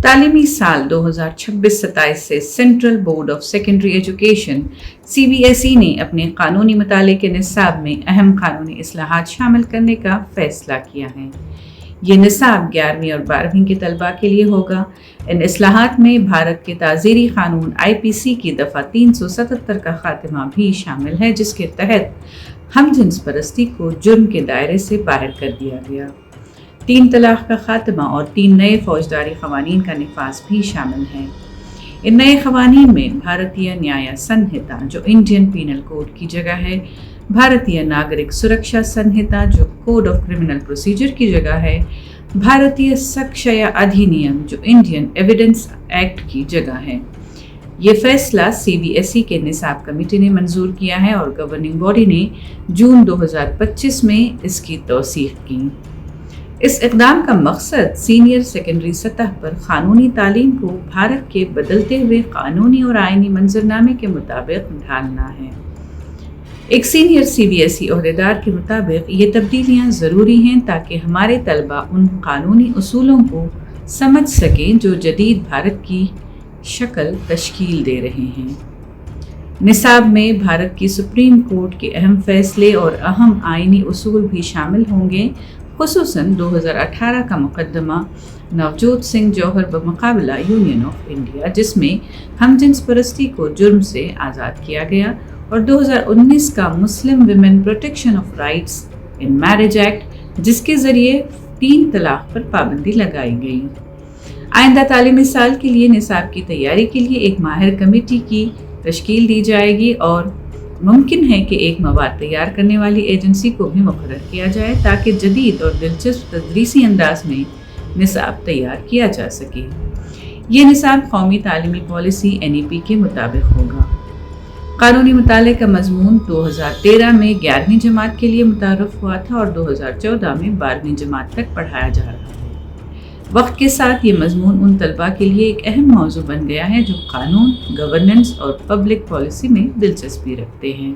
تعلیمی سال 2026-27 سے central board of secondary education CBSE نے اپنے قانونی مطالعے کے نصاب میں اہم قانونی اصلاحات شامل کرنے کا فیصلہ کیا ہے۔ یہ نصاب 11ویں اور 12ویں کے طلباء کے لیے ہوگا۔ ان اصلاحات میں بھارت کے تعزیری قانون IPC کی دفعہ 377 کا خاتمہ بھی شامل ہے، جس کے تحت ہم جنس پرستی کو جرم کے دائرے سے باہر کر دیا گیا۔ 3 طلاق کا خاتمہ اور 3 نئے فوجداری قوانین کا نفاذ بھی شامل ہیں۔ ان نئے قوانین میں بھارتیہ نیایا سنہتا جو انڈین پینل کوڈ کی جگہ ہے، بھارتیہ ناگرک سرکشا سنہتا جو کوڈ آف کرمنل پروسیجر کی جگہ ہے، بھارتیہ سکشیا ادھینیم جو انڈین ایویڈنس ایکٹ کی جگہ ہے۔ یہ فیصلہ CBSE کے نصاب کمیٹی نے منظور کیا ہے اور گورننگ باڈی نے جون 2025 میں اس کی توثیق کی۔ اس اقدام کا مقصد سینئر سیکنڈری سطح پر قانونی تعلیم کو بھارت کے بدلتے ہوئے قانونی اور آئینی منظرنامے کے مطابق ڈھالنا ہے۔ ایک سینئر CBSE عہدیدار کے مطابق یہ تبدیلیاں ضروری ہیں تاکہ ہمارے طلباء ان قانونی اصولوں کو سمجھ سکیں جو جدید بھارت کی شکل تشکیل دے رہے ہیں۔ نصاب میں بھارت کی سپریم کورٹ کے اہم فیصلے اور اہم آئینی اصول بھی شامل ہوں گے، خصوصاً 2018 کا مقدمہ نوجوت سنگھ جوہر بمقابلہ یونین آف انڈیا، جس میں ہم جنس پرستی کو جرم سے آزاد کیا گیا، اور 2019 کا Muslim women protection of rights in marriage act, جس کے ذریعے 3 طلاق پر پابندی لگائی گئی۔ آئندہ تعلیمی سال کے لیے نصاب کی تیاری کے لیے ایک ماہر کمیٹی کی تشکیل دی جائے گی اور ممکن ہے کہ ایک مواد تیار کرنے والی ایجنسی کو بھی مقرر کیا جائے تاکہ جدید اور دلچسپ تدریسی انداز میں نصاب تیار کیا جا سکے۔ یہ نصاب قومی تعلیمی پالیسی NEP کے مطابق ہوگا۔ قانونی مطالعے کا مضمون 2013 میں 11ویں جماعت کے لیے متعارف ہوا تھا اور 2014 میں 12ویں جماعت تک پڑھایا جا رہا ہے۔ وقت کے ساتھ یہ مضمون ان طلباء کے لیے ایک اہم موضوع بن گیا ہے جو قانون، گورننس اور پبلک پالیسی میں دلچسپی رکھتے ہیں۔